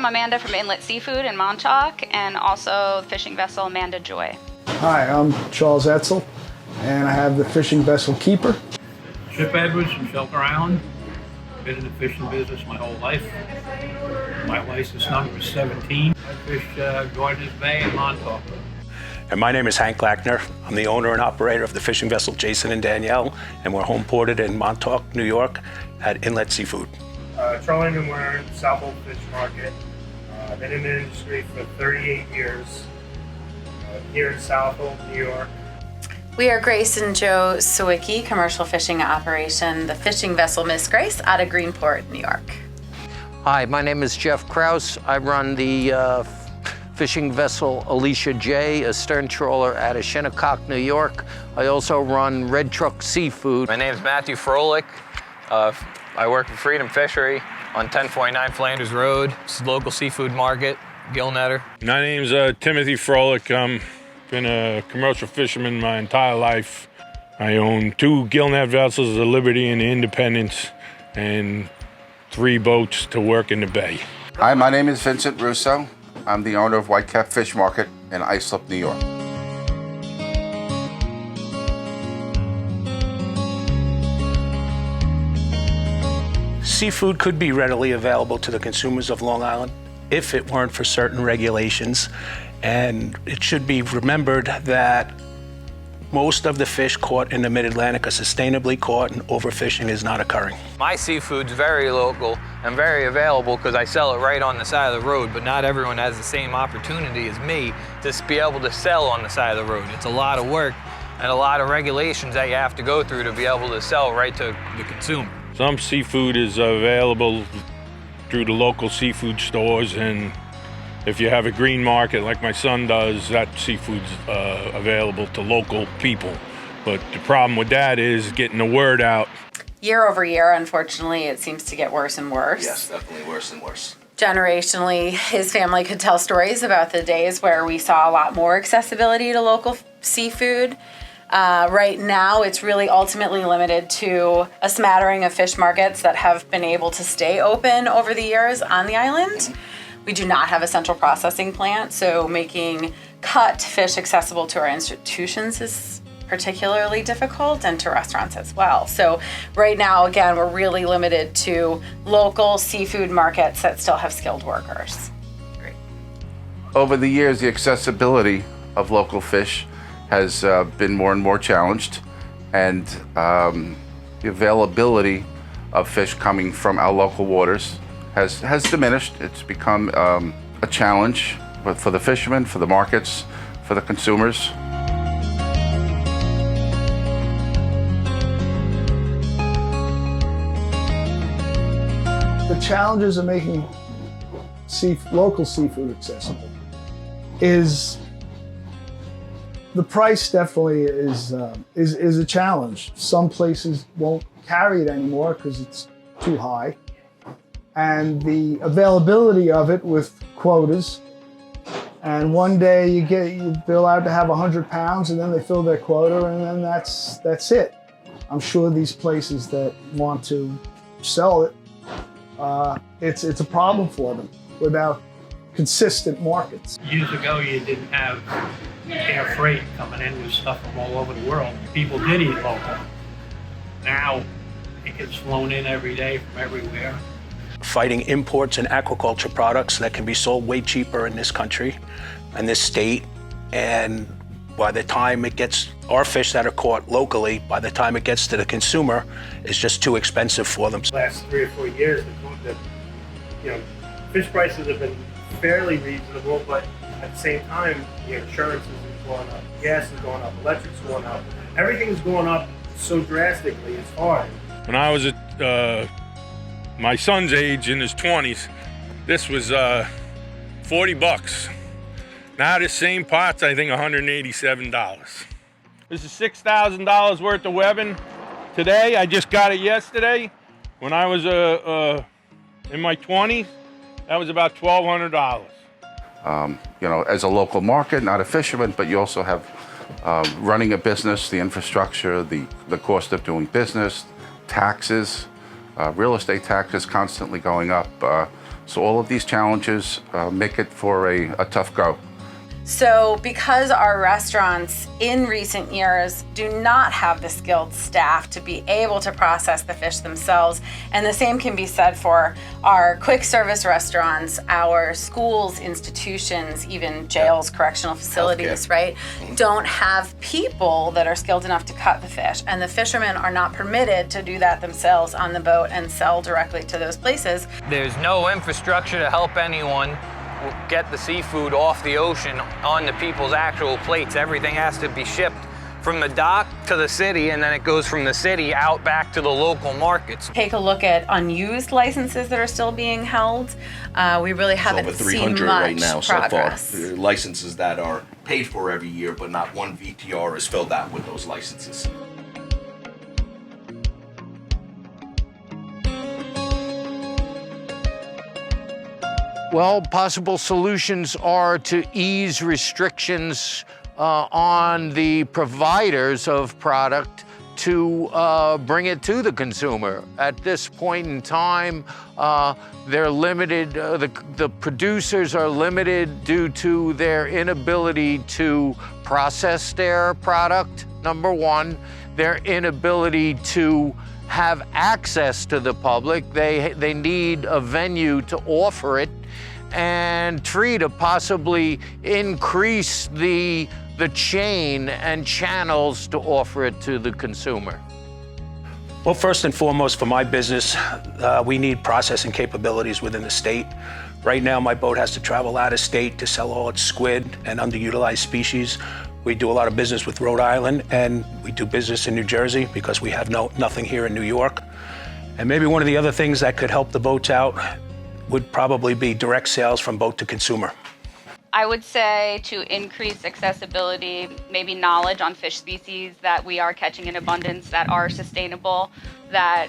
I'm Amanda from Inlet Seafood in Montauk, and also the fishing vessel Amanda Joy. Hi, I'm Charles Etzel, and I have the fishing vessel Keeper. Chip Edwards from Shelter Island. Been in the fishing business my whole life. My license number is 17. I fish Gardner's Bay and Montauk. And my name is Hank Lackner. I'm the owner and operator of the fishing vessel Jason and Danielle, and we're home ported in Montauk, New York at Inlet Seafood. Charlie Newern, South Old Fish Market. Been in the industry for 38 years here in South Old, New York. We are Grace and Joe Sawicki, commercial fishing operation, the fishing vessel Miss Grace out of Greenport, New York. Hi, my name is Jeff Kraus. I run the fishing vessel Alicia J, a stern trawler out of Shinnecock, New York. I also run Red Truck Seafood. My name is Matthew Froelich. I work for Freedom Fishery on 1049 Flanders Road. It's a local seafood market, gill netter. My name's Timothy Froelich. Been a commercial fisherman my entire life. I own 2 gill net vessels, the Liberty and the Independence, and 3 boats to work in the bay. Hi, my name is Vincent Russo. I'm the owner of Whitecap Fish Market in Islip, New York. Seafood could be readily available to the consumers of Long Island if it weren't for certain regulations. And it should be remembered that most of the fish caught in the Mid-Atlantic are sustainably caught, and overfishing is not occurring. My seafood's very local and very available because I sell it right on the side of the road, but not everyone has the same opportunity as me to be able to sell on the side of the road. It's a lot of work and a lot of regulations that you have to go through to be able to sell right to the consumer. Some seafood is available through the local seafood stores, and if you have a green market like my son does, that seafood's available to local people. But the problem with that is getting the word out. Year over year, unfortunately, it seems to get worse and worse. Yes, definitely worse and worse. Generationally, his family could tell stories about the days where we saw a lot more accessibility to local seafood. Right now, it's really ultimately limited to a smattering of fish markets that have been able to stay open over the years on the island. We do not have a central processing plant, so making cut fish accessible to our institutions is particularly difficult, and to restaurants as well. So right now, again, we're really limited to local seafood markets that still have skilled workers. Great. Over the years, the accessibility of local fish has been more and more challenged, and the availability of fish coming from our local waters has diminished. It's become a challenge for the fishermen, for the markets, for the consumers. The challenges of making local seafood accessible is the price. Definitely is a challenge. Some places won't carry it anymore because it's too high. And the availability of it with quotas. And one day they're allowed to have 100 pounds, and then they fill their quota, and then that's it. I'm sure these places that want to sell it, it's a problem for them without consistent markets. Years ago, you didn't have air freight coming in with stuff from all over the world. People did eat local. Now, it gets flown in every day from everywhere. Fighting imports and aquaculture products that can be sold way cheaper in this country and this state, and by the time it gets our fish that are caught locally, by the time it gets to the consumer, it's just too expensive for them. The last 3 or 4 years, fish prices have been fairly reasonable, but at the same time, insurance is going up, gas is going up, electric's going up. Everything's going up so drastically, it's hard. When I was at my son's age, in his 20s, this was $40. Now this same pot's, I think, $187. This is $6,000 worth of webbing. Today, I just got it yesterday. When I was in my 20s, that was about $1,200. As a local market, not a fisherman, but you also have running a business, the infrastructure, the cost of doing business, taxes, real estate taxes constantly going up. So all of these challenges make it for a tough go. So because our restaurants in recent years do not have the skilled staff to be able to process the fish themselves, and the same can be said for our quick service restaurants, our schools, institutions, even jails, correctional facilities, right? Don't have people that are skilled enough to cut the fish. And the fishermen are not permitted to do that themselves on the boat and sell directly to those places. There's no infrastructure to help anyone get the seafood off the ocean onto people's actual plates. Everything has to be shipped from the dock to the city, and then it goes from the city out back to the local markets. Take a look at unused licenses that are still being held. We really haven't over seen 300 much right now progress. so far. Licenses that are paid for every year, but not one VTR is filled out with those licenses. Well, possible solutions are to ease restrictions on the providers of product to bring it to the consumer. At this point in time, they're limited, the producers are limited due to their inability to process their product, number one, their inability to have access to the public. They need a venue to offer it, and three, to possibly increase the chain and channels to offer it to the consumer. Well, first and foremost, for my business, we need processing capabilities within the state. Right now, my boat has to travel out of state to sell all its squid and underutilized species. We do a lot of business with Rhode Island, and we do business in New Jersey because we have nothing here in New York. And maybe one of the other things that could help the boats out would probably be direct sales from boat to consumer. I would say to increase accessibility, maybe knowledge on fish species that we are catching in abundance, that are sustainable, that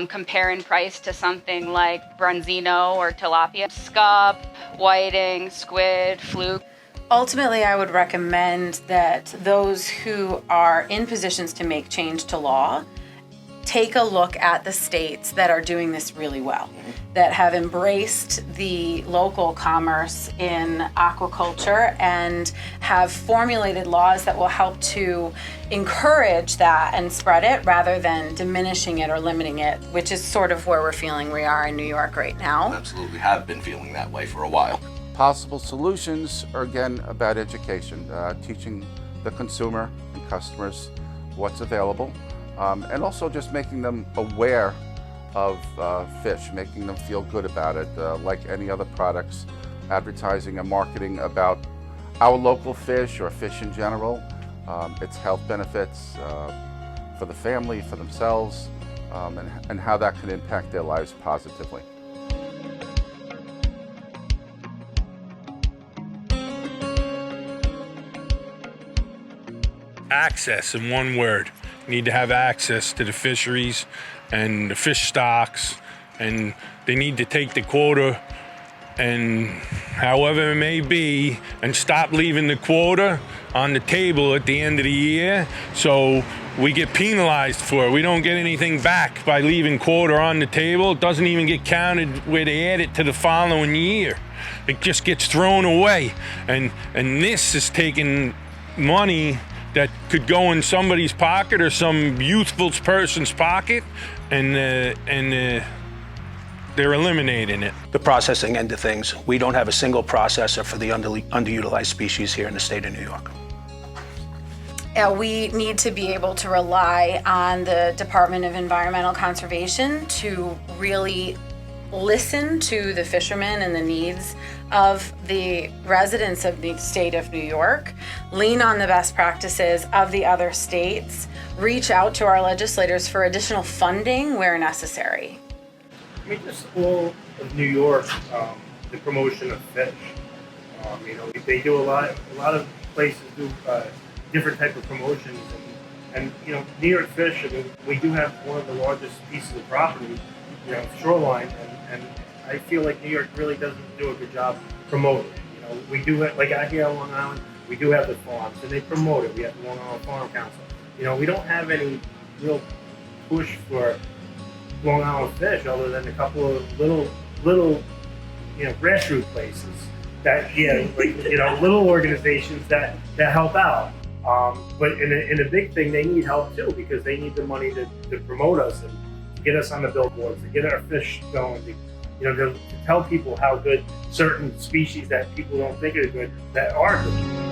compare in price to something like Bronzino or tilapia, scup, whiting, squid, fluke. Ultimately, I would recommend that those who are in positions to make change to law take a look at the states that are doing this really well, that have embraced the local commerce in aquaculture and have formulated laws that will help to encourage that and spread it rather than diminishing it or limiting it, which is sort of where we're feeling we are in New York right now. Absolutely have been feeling that way for a while. Possible solutions are again about education, teaching the consumer and customers what's available, and also just making them aware of fish, making them feel good about it, like any other products, advertising and marketing about our local fish or fish in general, its health benefits for the family, for themselves, and how that can impact their lives positively. Access, in one word. You need to have access to the fisheries and the fish stocks, and they need to take the quota, and however it may be, and stop leaving the quota on the table at the end of the year, so we get penalized for it. We don't get anything back by leaving quota on the table. It doesn't even get counted where they add it to the following year. It just gets thrown away, and this is taking money that could go in somebody's pocket or some youthful person's pocket, and they're eliminating it. The processing end of things, we don't have a single processor for the underutilized species here in the state of New York. We need to be able to rely on the Department of Environmental Conservation to really listen to the fishermen and the needs of the residents of the state of New York, lean on the best practices of the other states, reach out to our legislators for additional funding where necessary. I mean, just all of New York, the promotion of fish. They do a lot of places do different type of promotions, and New York Fish. I mean, we do have one of the largest pieces of property, shoreline, and I feel like New York really doesn't do a good job promoting it. We do have, like out here on Long Island, we do have the farms, and they promote it. We have the Long Island Farm Council. We don't have any real push for Long Island fish other than a couple of little grassroots places that little organizations that help out. But in a big thing, they need help too, because they need the money to promote us and to get us on the billboards, to get our fish going, to tell people how good certain species that people don't think are good that are good.